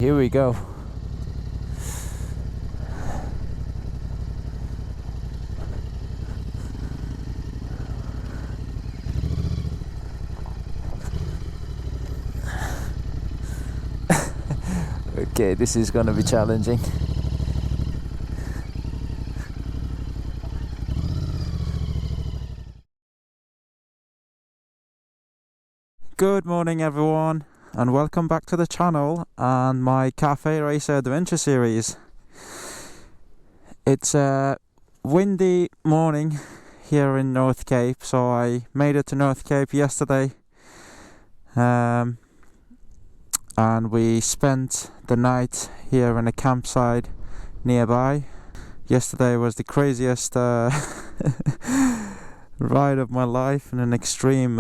Here we go. Okay, this is gonna be challenging. Good morning everyone, and welcome back to the channel and my Cafe Racer Adventure series. It's a windy morning here in North Cape, so I made it to North Cape yesterday, and we spent the night here in a campsite nearby. Yesterday was the craziest ride of my life in an extreme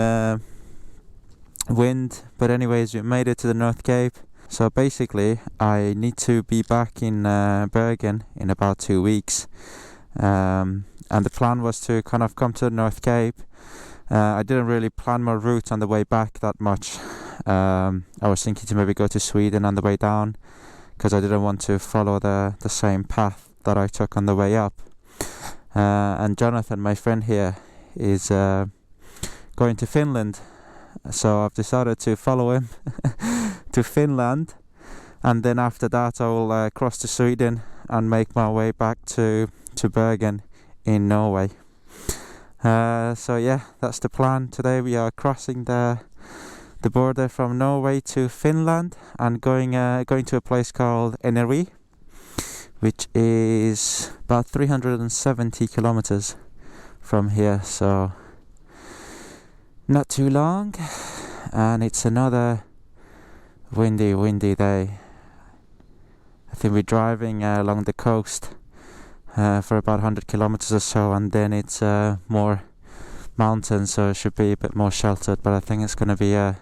wind, but anyways, we made it to the North Cape. So basically I need to be back in Bergen in about 2 weeks, and the plan was to kind of come to the North Cape. I didn't really plan my route on the way back that much. I was thinking to maybe go to Sweden on the way down, because I didn't want to follow the same path that I took on the way up. And Jonathan, my friend here, is going to Finland, so I've decided to follow him to Finland, and then after that I will cross to Sweden and make my way back to Bergen in Norway. So yeah, that's the plan. Today we are crossing the border from Norway to Finland and going to a place called sceneries, which is about 370 kilometers from here, so not too long. And it's another windy day. I think we're driving along the coast for about 100 kilometers or so, and then it's more mountains, so it should be a bit more sheltered, but I think it's going to be a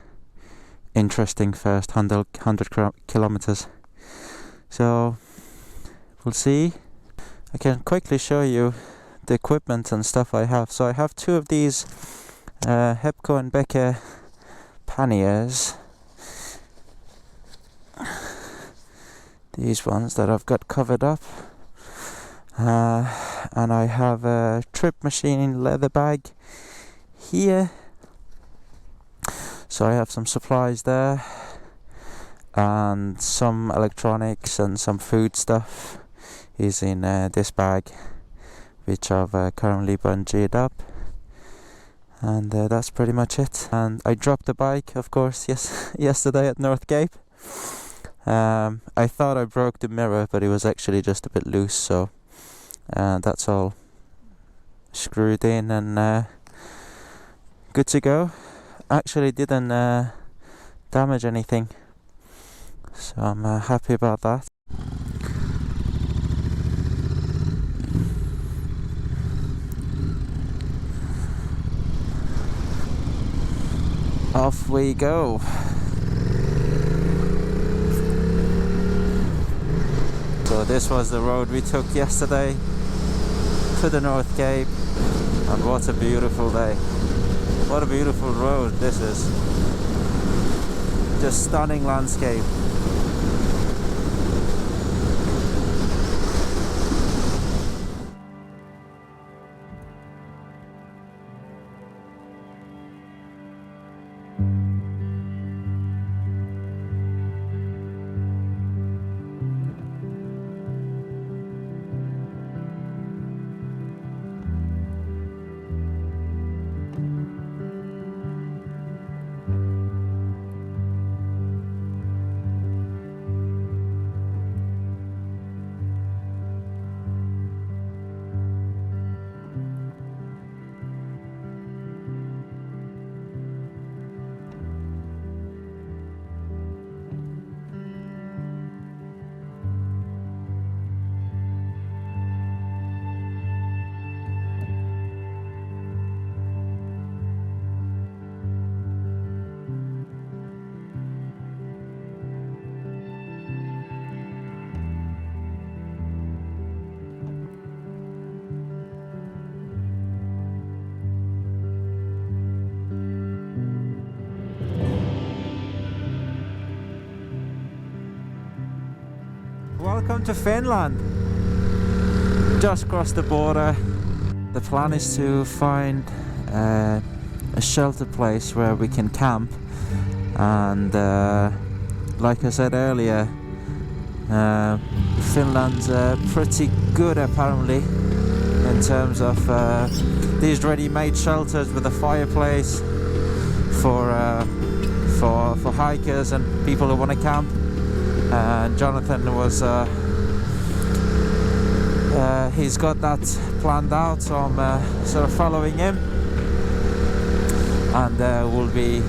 interesting first 100 kilometers. So we'll see. I can quickly show you the equipment and stuff I have. So I have two of these Hepco and Becker panniers, these ones that I've got covered up, and I have a trip machine leather bag here, so I have some supplies there, and some electronics and some food stuff is in this bag, which I've currently bungeed up. And that's pretty much it. And I dropped the bike, of course, yesterday at North Cape. I thought I broke the mirror, but it was actually just a bit loose, so that's all screwed in and good to go. Actually didn't damage anything, so I'm happy about that. Off we go. So this was the road we took yesterday to the North Cape, and what a beautiful day. What a beautiful road this is. Just stunning landscape. Welcome to Finland. Just crossed the border. The plan is to find a shelter place where we can camp, and like I said earlier, Finland's pretty good apparently in terms of these ready-made shelters with a fireplace for hikers and people who want to camp. And Jonathan was he's got that planned out, so I'm sort of following him, and we'll be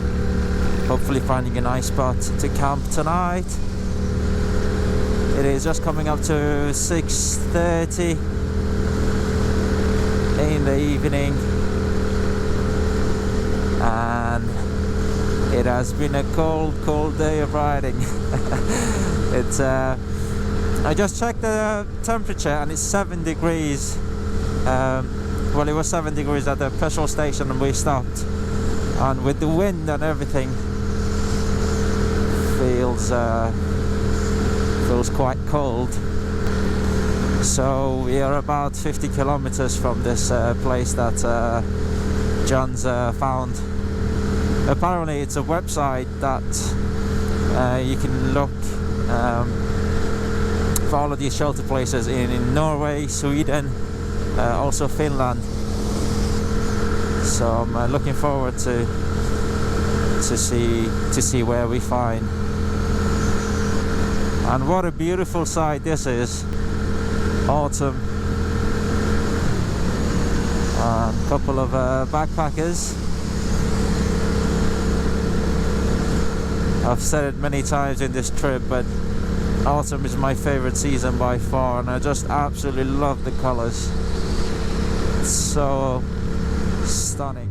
hopefully finding a nice spot to camp tonight. It is just coming up to 6:30 in the evening, and it has been a cold day of riding. It's I just checked the temperature and it's 7 degrees. Well, it was 7 degrees at the petrol station and we stopped, and with the wind and everything, feels quite cold. So we are about 50 kilometers from this place that John's found. Apparently it's a website that you can look for all of these shelter places in Norway, Sweden, also Finland. So I'm looking forward to see where we find. And what a beautiful sight this is. Autumn. A couple of backpackers. I've said it many times in this trip, but autumn is my favorite season by far, and I just absolutely love the colors. It's so stunning.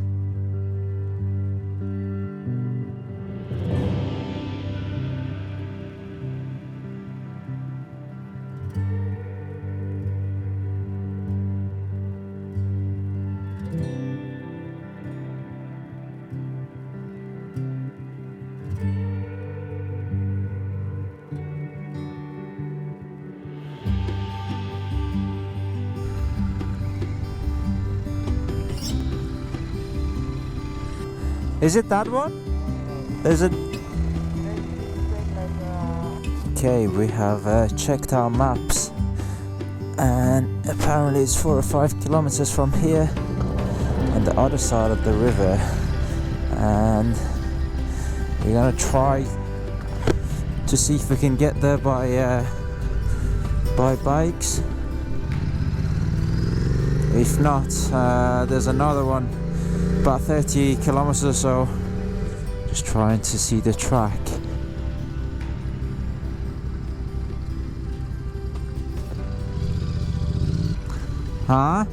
Is it that one? Is it? Okay, we have checked our maps, and apparently it's 4 or 5 kilometers from here on the other side of the river, and we're gonna try to see if we can get there by bikes. If not, there's another one about 30 kilometers or so, just trying to see the track. Huh?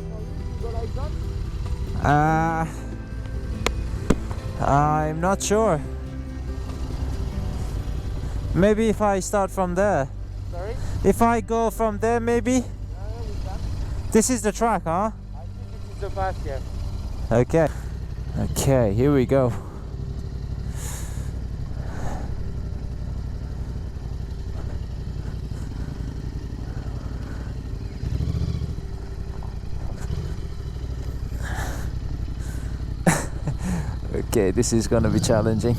I'm not sure. Maybe if I start from there. Sorry? If I go from there, maybe? We can. This is the track, huh? I think this is the path, yeah. Okay. Okay, here we go. Okay, this is gonna be challenging.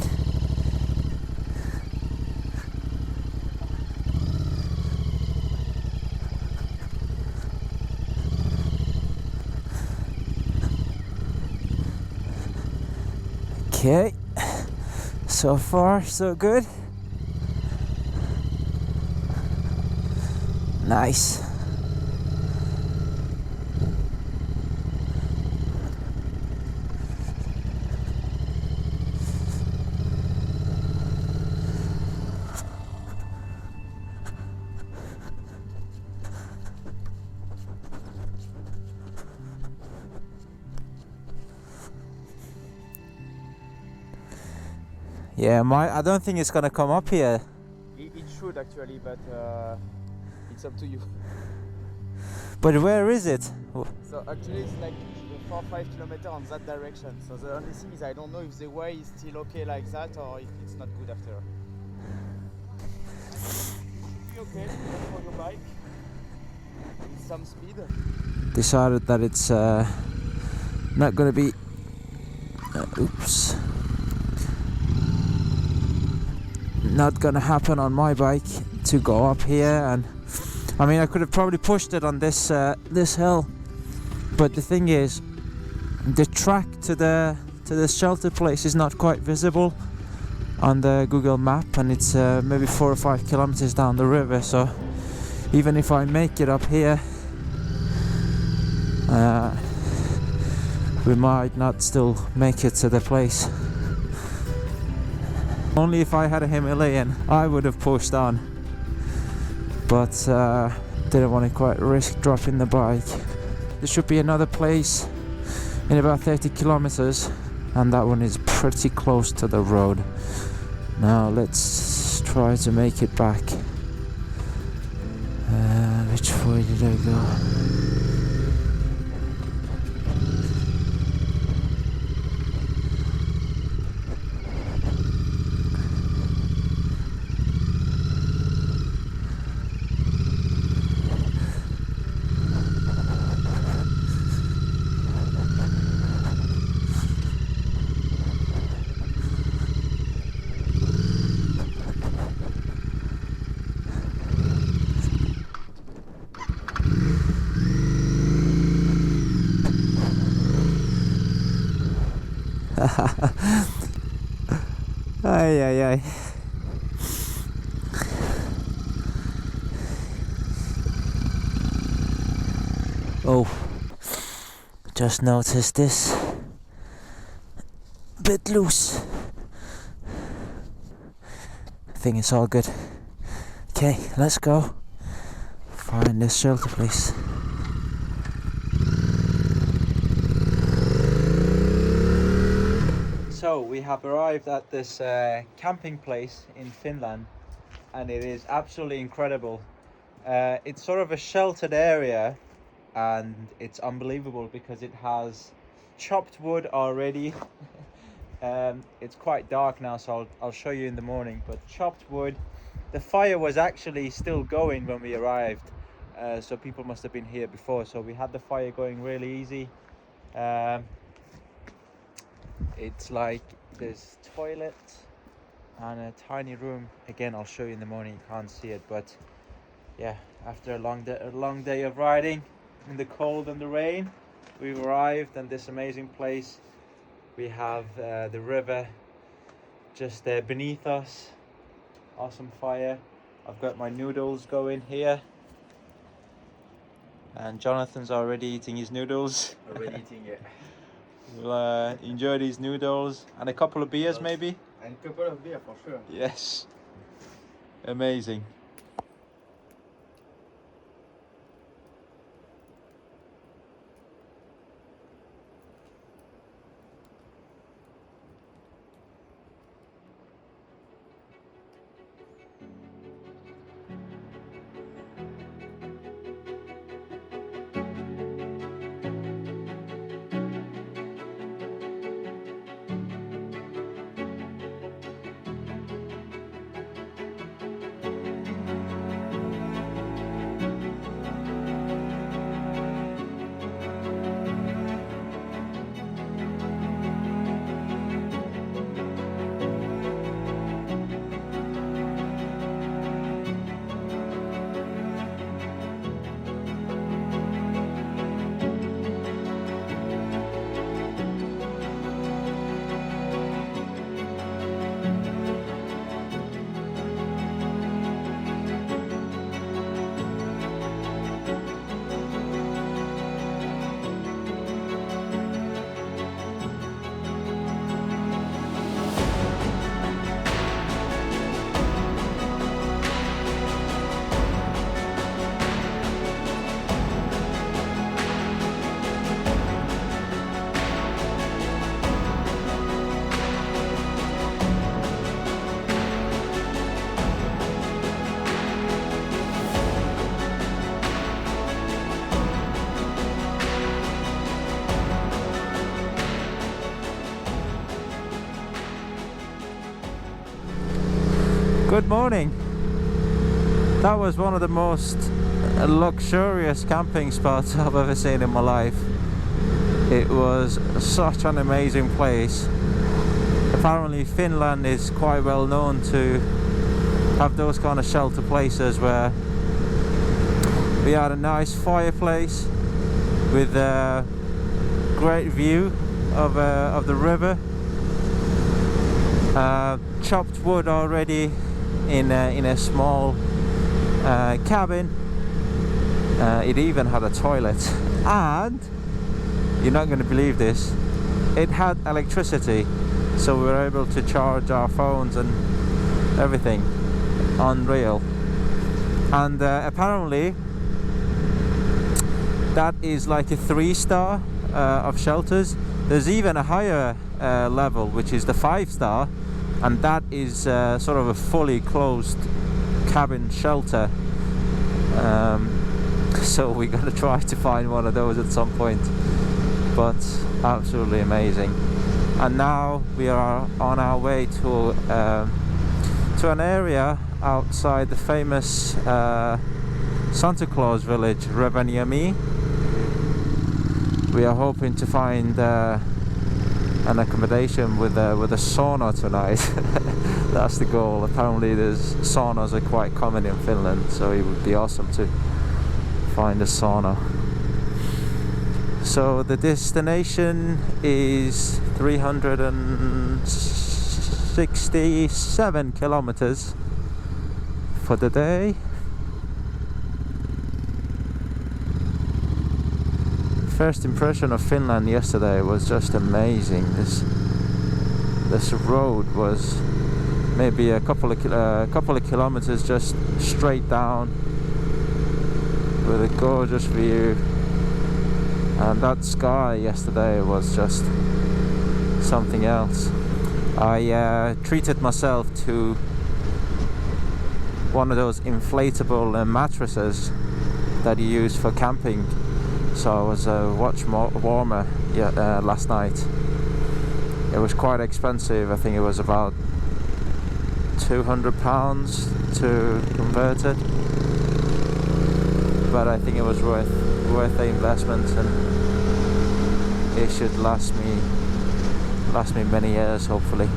Okay, so far so good. Nice. Yeah, I don't think it's gonna come up here. It should actually, but it's up to you. But where is it? So actually it's like 4 or 5 kilometers on that direction. So the only thing is I don't know if the way is still okay like that or if it's not good after. be okay for your bike. With some speed. Decided that it's not gonna be not gonna happen on my bike to go up here. And I mean, I could have probably pushed it on this this hill, but the thing is, the track to the shelter place is not quite visible on the Google map, and it's maybe 4 or 5 kilometers down the river. So even if I make it up here, we might not still make it to the place. Only if I had a Himalayan, I would have pushed on, but didn't want to quite risk dropping the bike. There should be another place in about 30 kilometers, and that one is pretty close to the road. Now let's try to make it back. Which way did I go? Ay, ay, ay. Oh, just noticed this. Bit loose. I think it's all good. Okay, let's go find this shelter place. So we have arrived at this camping place in Finland, and it is absolutely incredible. It's sort of a sheltered area, and it's unbelievable because it has chopped wood already. It's quite dark now, so I'll show you in the morning, but chopped wood. The fire was actually still going when we arrived, so people must have been here before, so we had the fire going really easy. It's like there's toilet and a tiny room. Again, I'll show you in the morning, you can't see it, but yeah, after a long day of riding in the cold and the rain, we've arrived in this amazing place. We have the river just there beneath us. Awesome fire. I've got my noodles going here, and Jonathan's already eating his noodles. Already eating it. We'll enjoy these noodles and a couple of beers, maybe. And a couple of beer for sure. Yes, amazing. Good morning. That was one of the most luxurious camping spots I've ever seen in my life. It was such an amazing place. Apparently Finland is quite well known to have those kind of shelter places where we had a nice fireplace with a great view of the river, chopped wood already in a small cabin. It even had a toilet, and you're not going to believe this, it had electricity, so we were able to charge our phones and everything. Unreal. And apparently that is like a 3-star of shelters. There's even a higher level, which is the 5-star, and that is sort of a fully closed cabin shelter. So we're gonna try to find one of those at some point, but absolutely amazing. And now we are on our way to an area outside the famous Santa Claus Village, Rovaniemi. We are hoping to find an accommodation with a sauna tonight. That's the goal. Apparently saunas are quite common in Finland, so it would be awesome to find a sauna. So the destination is 367 kilometers for the day. First impression of Finland yesterday was just amazing. This road was maybe a couple of kilometers just straight down with a gorgeous view, and that sky yesterday was just something else. I treated myself to one of those inflatable mattresses that you use for camping, so I was much more warmer last night. It was quite expensive. I think it was about £200 to convert it, but I think it was worth the investment, and it should last me many years, hopefully.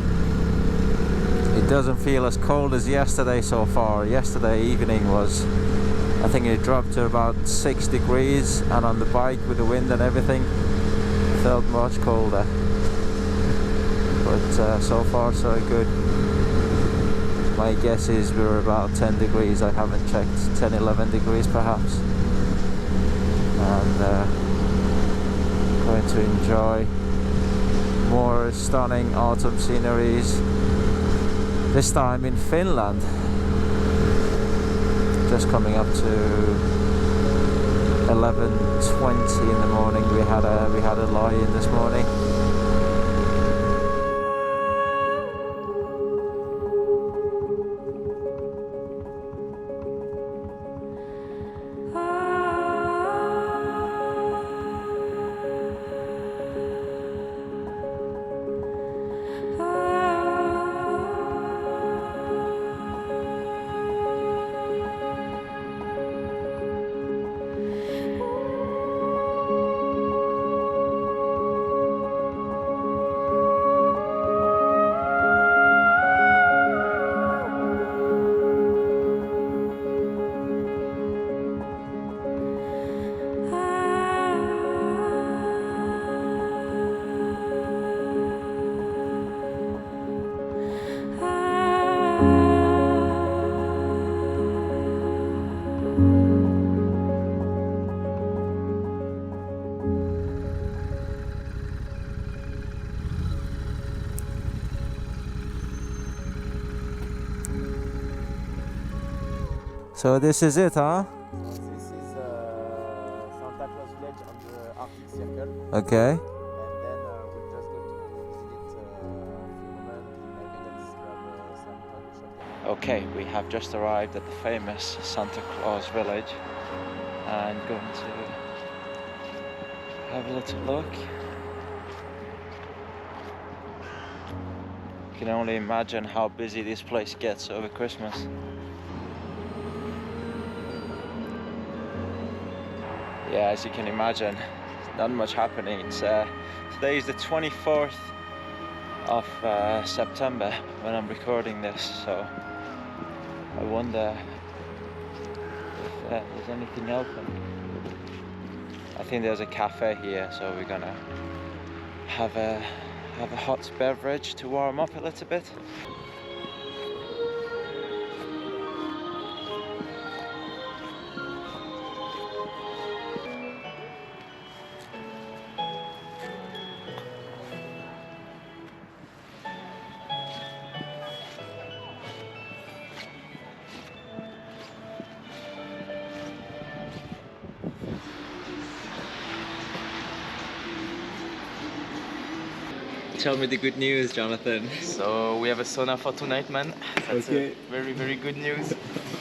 It doesn't feel as cold as yesterday so far. Yesterday evening was, I think it dropped to about 6 degrees, and on the bike with the wind and everything, it felt much colder. But so far so good. My guess is we were about 10 degrees, I haven't checked, 10, 11 degrees perhaps. And going to enjoy more stunning autumn sceneries, this time in Finland. Just coming up to 11:20 in the morning. We had a lie-in this morning. So this is it, huh? This is Santa Claus Village on the Arctic Circle. Okay. And then we'll just go to visit Finland. Maybe let's grab some coffee shop. Okay, we have just arrived at the famous Santa Claus Village and going to have a little look. You can only imagine how busy this place gets over Christmas. yeah, as you can imagine, not much happening. It's today is the 24th of September when I'm recording this, so I wonder if there's anything open. I think there's a cafe here, so we're gonna have a hot beverage to warm up a little bit. Tell me the good news, Jonathan. So we have a sauna for tonight, man. That's Okay. Very, very good news.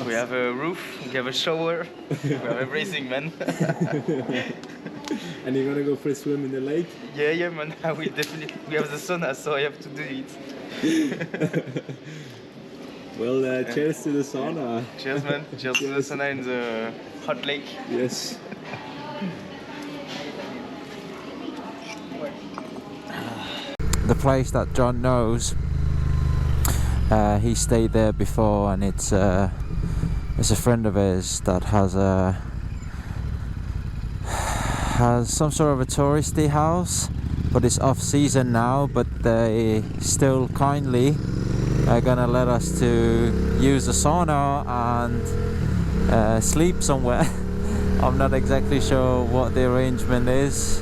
We have a roof, we have a shower, we have everything, man. And you're gonna go for a swim in the lake? Yeah, man. I will definitely. We have the sauna, so I have to do it. Well, cheers to the sauna. Cheers, man. Cheers to the sauna in the hot lake. Yes. The place that John knows, he stayed there before, and it's a friend of his that has some sort of a touristy house, but it's off season now, but they still kindly are gonna let us to use the sauna and sleep somewhere. I'm not exactly sure what the arrangement is,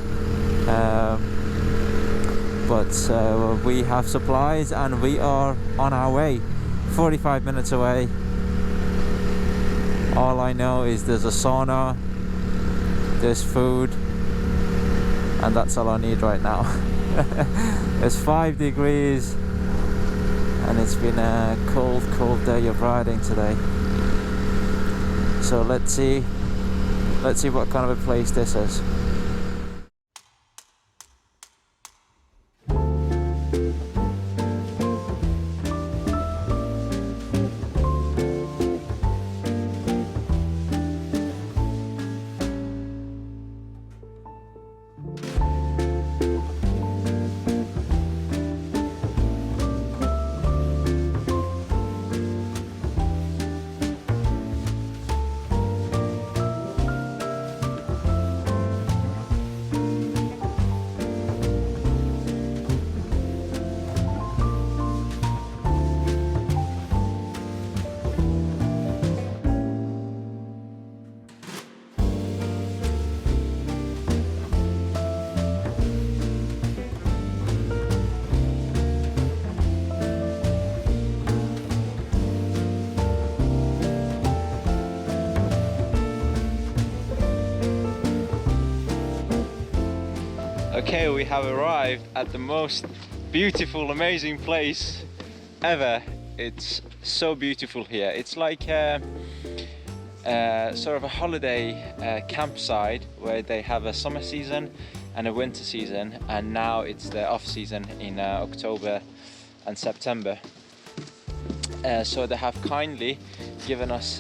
but we have supplies and we are on our way. 45 minutes away. All I know is there's a sauna, there's food, and that's all I need right now. It's 5 degrees and it's been a cold day of riding today. So let's see what kind of a place this is. Okay, we have arrived at the most beautiful, amazing place ever. It's so beautiful here. It's like sort of a holiday campsite where they have a summer season and a winter season, and now it's the off season in October and September. So they have kindly given us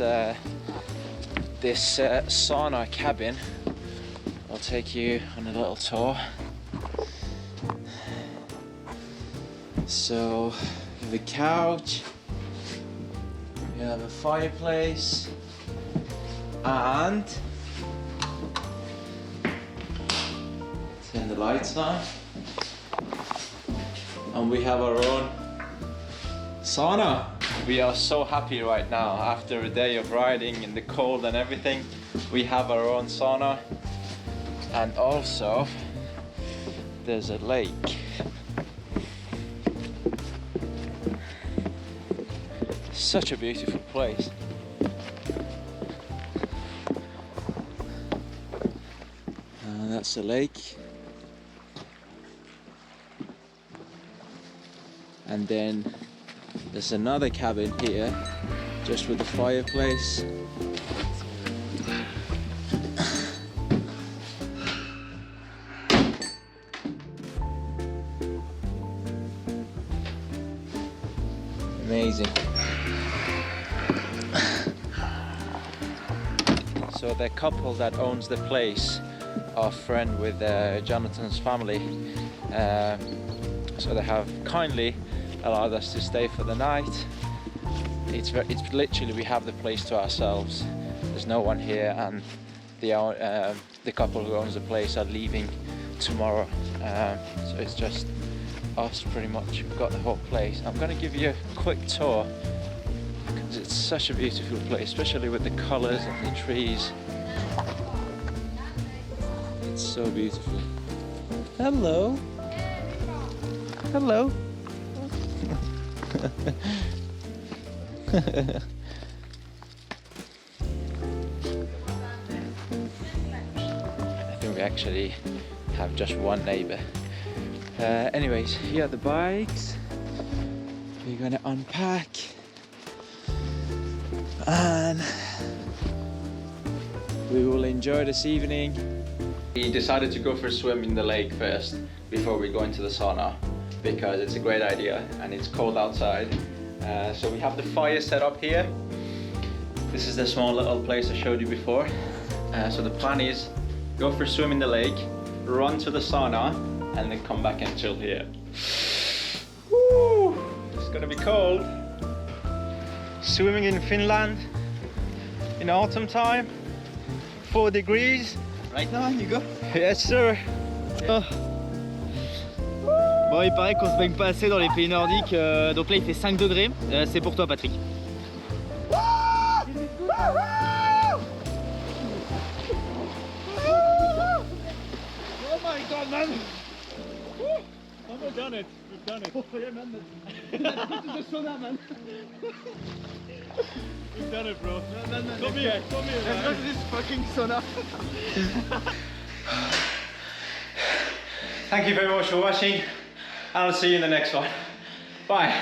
this sauna cabin. I'll take you on a little tour. So we have a couch, we have a fireplace, and turn the lights on, and we have our own sauna. We are so happy right now after a day of riding in the cold and everything. We have our own sauna, and also there's a lake. Such a beautiful place. That's the lake. And then there's another cabin here, just with the fireplace. Amazing. So the couple that owns the place are friend with Jonathan's family. So they have kindly allowed us to stay for the night. It's literally, we have the place to ourselves. There's no one here, and the couple who owns the place are leaving tomorrow. So it's just us pretty much. We've got the whole place. I'm gonna give you a quick tour because it's such a beautiful place, especially with the colors and the trees. It's so beautiful. Hello. Hello. I think we actually have just one neighbor. Anyways, here are the bikes. We're gonna unpack and we will enjoy this evening. We decided to go for a swim in the lake first before we go into the sauna because it's a great idea and it's cold outside. So we have the fire set up here. This is the small little place I showed you before. So the plan is go for a swim in the lake, run to the sauna, and then come back and chill here. Woo! It's gonna be cold. Swimming in Finland in autumn time, 4 degrees. Right now, you go? Yes, sir. Oh. Bon, il paraît qu'on se baigne pas assez dans les pays nordiques, donc là il fait 5 degrés. C'est pour toi, Patrick. Oh my god, man! We've done it. We've done it. Oh yeah, man. Let's go to the sauna, man. We've done it, bro. No, come here, man. Let's go to this fucking sauna. Thank you very much for watching. I'll see you in the next one. Bye.